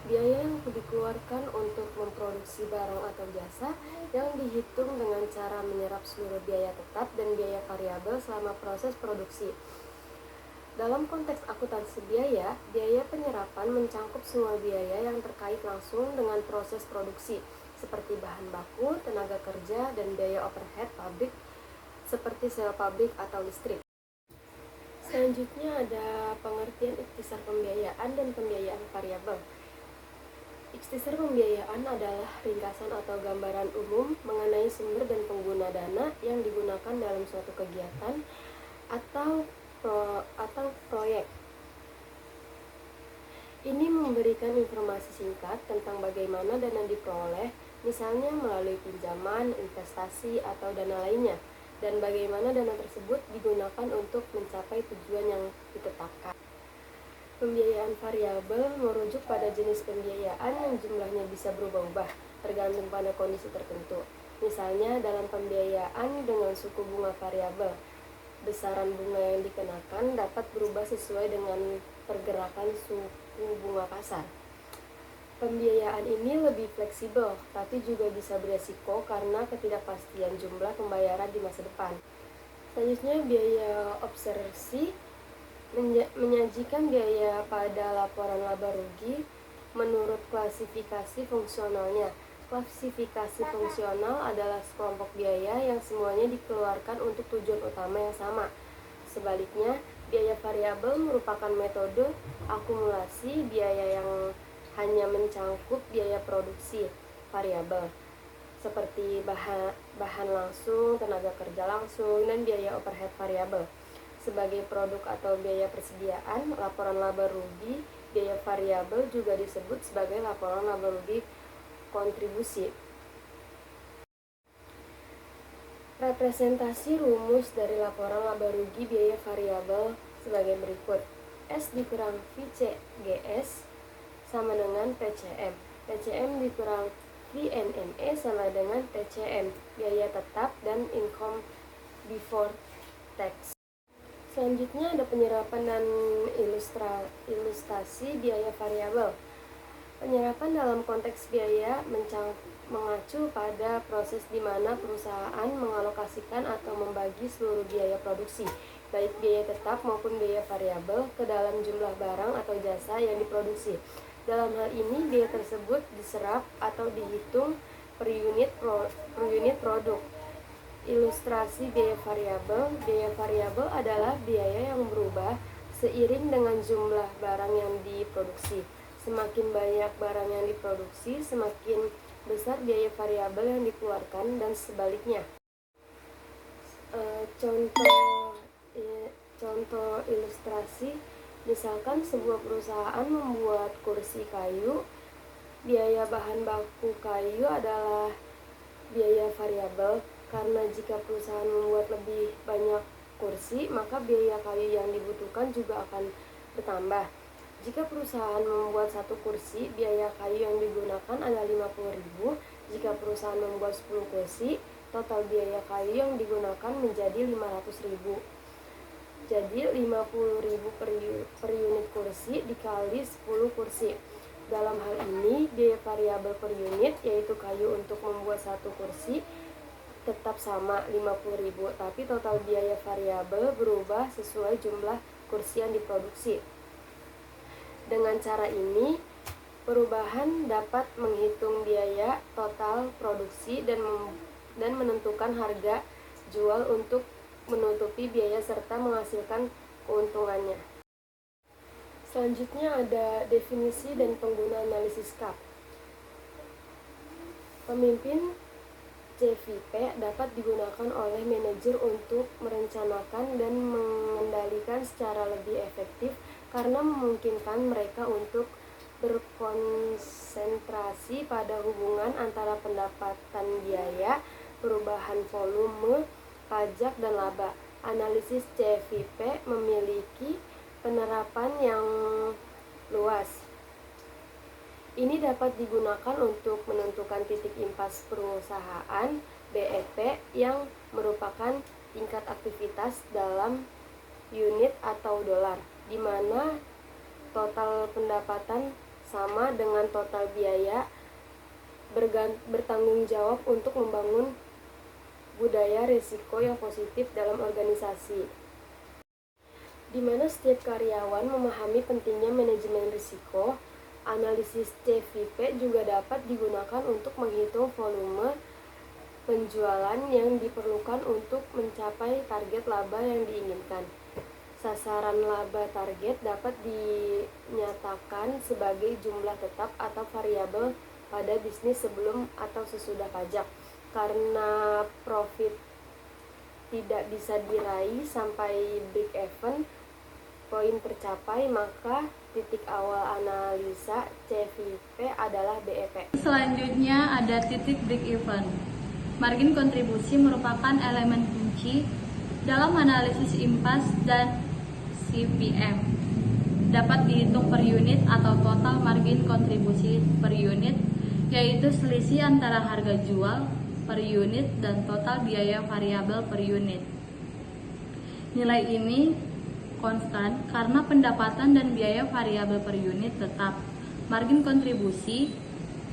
biaya yang dikeluarkan untuk memproduksi barang atau jasa yang dihitung dengan cara menyerap seluruh biaya tetap dan biaya variabel selama proses produksi. Dalam konteks akuntansi biaya, biaya penyerapan mencangkup semua biaya yang terkait langsung dengan proses produksi, seperti bahan baku, tenaga kerja, dan biaya overhead pabrik, seperti sewa pabrik atau listrik. Selanjutnya ada pengertian ikhtisar pembiayaan dan pembiayaan variabel. Ikhtisar pembiayaan adalah ringkasan atau gambaran umum mengenai sumber dan pengguna dana yang digunakan dalam suatu kegiatan atau proyek. Ini memberikan informasi singkat tentang bagaimana dana diperoleh, misalnya melalui pinjaman, investasi, atau dana lainnya, dan bagaimana dana tersebut digunakan untuk mencapai tujuan yang ditetapkan. Pembiayaan variabel merujuk pada jenis pembiayaan yang jumlahnya bisa berubah-ubah tergantung pada kondisi tertentu. Misalnya dalam pembiayaan dengan suku bunga variabel, besaran bunga yang dikenakan dapat berubah sesuai dengan pergerakan suku bunga pasar. Pembiayaan ini lebih fleksibel, tapi juga bisa beresiko karena ketidakpastian jumlah pembayaran di masa depan. Selanjutnya, biaya observasi menyajikan biaya pada laporan laba rugi menurut klasifikasi fungsionalnya. Klasifikasi fungsional adalah sekelompok biaya yang semuanya dikeluarkan untuk tujuan utama yang sama. Sebaliknya, biaya variabel merupakan metode akumulasi biaya yang hanya mencangkup biaya produksi variabel, seperti bahan langsung, tenaga kerja langsung, dan biaya overhead variabel. Sebagai produk atau biaya persediaan, laporan laba rugi biaya variabel juga disebut sebagai laporan laba rugi kontribusi. Representasi rumus dari laporan laba rugi biaya variabel sebagai berikut. S dikurang VCGS sama dengan PCM. PCM dikurang VNME sama dengan TCM, biaya tetap dan income before tax. Selanjutnya ada penyerapan dan ilustrasi biaya variabel. Penyerapan dalam konteks biaya mengacu pada proses di mana perusahaan mengalokasikan atau membagi seluruh biaya produksi, baik biaya tetap maupun biaya variabel, ke dalam jumlah barang atau jasa yang diproduksi. Dalam hal ini, biaya tersebut diserap atau dihitung per unit produk. Ilustrasi biaya variabel. Biaya variabel adalah biaya yang berubah seiring dengan jumlah barang yang diproduksi. Semakin banyak barang yang diproduksi, semakin besar biaya variabel yang dikeluarkan dan sebaliknya. Contoh ilustrasi, misalkan sebuah perusahaan membuat kursi kayu, biaya bahan baku kayu adalah biaya variabel. Karena jika perusahaan membuat lebih banyak kursi, maka biaya kayu yang dibutuhkan juga akan bertambah. Jika perusahaan membuat satu kursi, biaya kayu yang digunakan adalah 50.000. Jika perusahaan membuat 10 kursi, total biaya kayu yang digunakan menjadi 500.000. Jadi 50.000 per unit kursi dikali 10 kursi. Dalam hal ini, biaya variabel per unit, yaitu kayu untuk membuat satu kursi, tetap sama 50.000, tapi total biaya variabel berubah sesuai jumlah kursi yang diproduksi. Dengan cara ini, perubahan dapat menghitung biaya total produksi dan menentukan harga jual untuk menutupi biaya serta menghasilkan keuntungannya. Selanjutnya ada definisi dan pengguna analisis CAP. Pemimpin CVP dapat digunakan oleh manajer untuk merencanakan dan mengendalikan secara lebih efektif karena memungkinkan mereka untuk berkonsentrasi pada hubungan antara pendapatan biaya, perubahan volume, pajak, dan laba. Analisis CVP memiliki penerapan yang luas. Ini dapat digunakan untuk menentukan titik impas perusahaan BEP yang merupakan tingkat aktivitas dalam unit atau dolar, di mana total pendapatan sama dengan total biaya bertanggung jawab untuk membangun budaya risiko yang positif dalam organisasi, di mana setiap karyawan memahami pentingnya manajemen risiko. Analisis CVP juga dapat digunakan untuk menghitung volume penjualan yang diperlukan untuk mencapai target laba yang diinginkan. Sasaran laba target dapat dinyatakan sebagai jumlah tetap atau variabel pada bisnis sebelum atau sesudah pajak. Karena profit tidak bisa diraih sampai break even poin tercapai, maka titik awal analisa CVP adalah BEP. Selanjutnya ada titik break even. Margin kontribusi merupakan elemen kunci dalam analisis impas dan CPM. Dapat dihitung per unit atau total margin kontribusi per unit, yaitu selisih antara harga jual per unit dan total biaya variabel per unit. Nilai ini konstan karena pendapatan dan biaya variabel per unit tetap. Margin kontribusi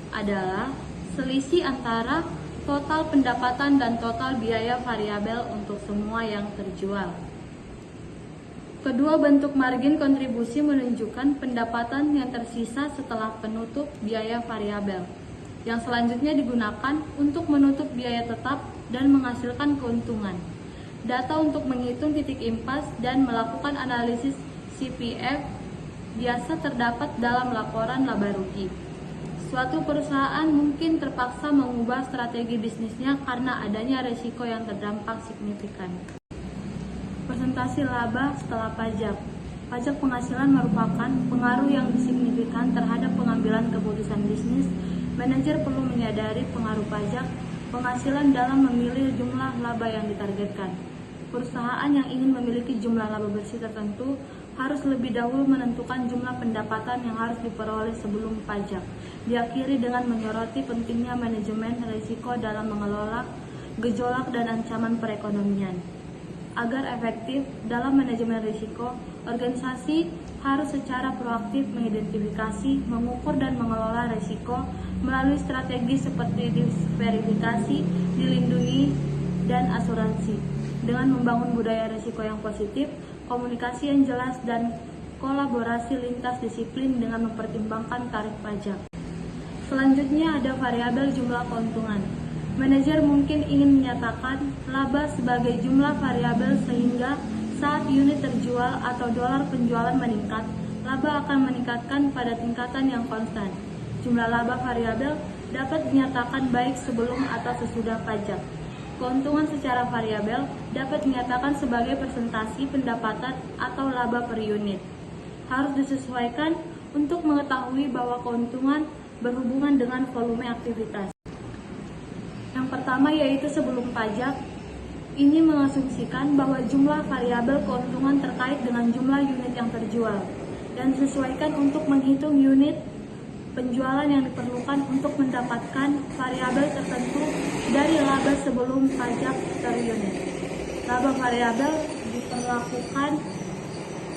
adalah selisih antara total pendapatan dan total biaya variabel untuk semua yang terjual. Kedua bentuk margin kontribusi menunjukkan pendapatan yang tersisa setelah penutup biaya variabel, yang selanjutnya digunakan untuk menutup biaya tetap dan menghasilkan keuntungan. Data untuk menghitung titik impas dan melakukan analisis CPF biasa terdapat dalam laporan laba rugi. Suatu perusahaan mungkin terpaksa mengubah strategi bisnisnya karena adanya resiko yang terdampak signifikan. Persentase laba setelah pajak. Pajak penghasilan merupakan pengaruh yang signifikan terhadap pengambilan keputusan bisnis. Manajer perlu menyadari pengaruh pajak penghasilan dalam memilih jumlah laba yang ditargetkan. Perusahaan yang ingin memiliki jumlah laba bersih tertentu harus lebih dahulu menentukan jumlah pendapatan yang harus diperoleh sebelum pajak. Diakhiri dengan menyoroti pentingnya manajemen risiko dalam mengelola gejolak dan ancaman perekonomian. Agar efektif dalam manajemen risiko, organisasi harus secara proaktif mengidentifikasi, mengukur dan mengelola risiko melalui strategi seperti diverifikasi, dilindungi, dan asuransi. Dengan membangun budaya risiko yang positif, komunikasi yang jelas, dan kolaborasi lintas disiplin dengan mempertimbangkan tarif pajak. Selanjutnya ada variabel jumlah keuntungan. Manajer mungkin ingin menyatakan laba sebagai jumlah variabel sehingga saat unit terjual atau dolar penjualan meningkat, laba akan meningkatkan pada tingkatan yang konstan. Jumlah laba variabel dapat dinyatakan baik sebelum atau sesudah pajak. Keuntungan secara variabel dapat dinyatakan sebagai persentase pendapatan atau laba per unit. Harus disesuaikan untuk mengetahui bahwa keuntungan berhubungan dengan volume aktivitas. Yang pertama yaitu sebelum pajak. Ini mengasumsikan bahwa jumlah variabel keuntungan terkait dengan jumlah unit yang terjual dan disesuaikan untuk menghitung unit penjualan yang diperlukan untuk mendapatkan variabel tertentu dari laba sebelum pajak per unit. Laba variabel diperlakukan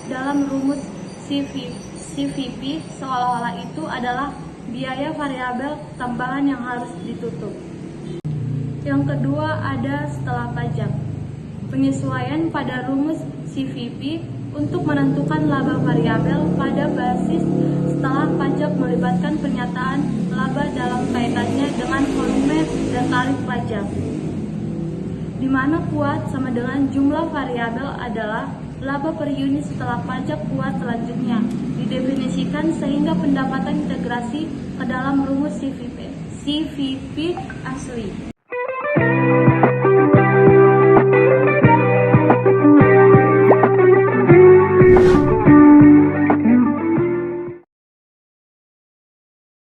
dalam rumus CVP seolah-olah itu adalah biaya variabel tambahan yang harus ditutup. Yang kedua ada setelah pajak. Penyesuaian pada rumus CVP untuk menentukan laba variabel pada basis setelah pajak melibatkan pernyataan laba dalam kaitannya dengan volume dan tarif pajak, di mana kuat sama dengan jumlah variabel adalah laba per unit setelah pajak kuat selanjutnya didefinisikan sehingga pendapatan integrasi ke dalam rumus CVP asli.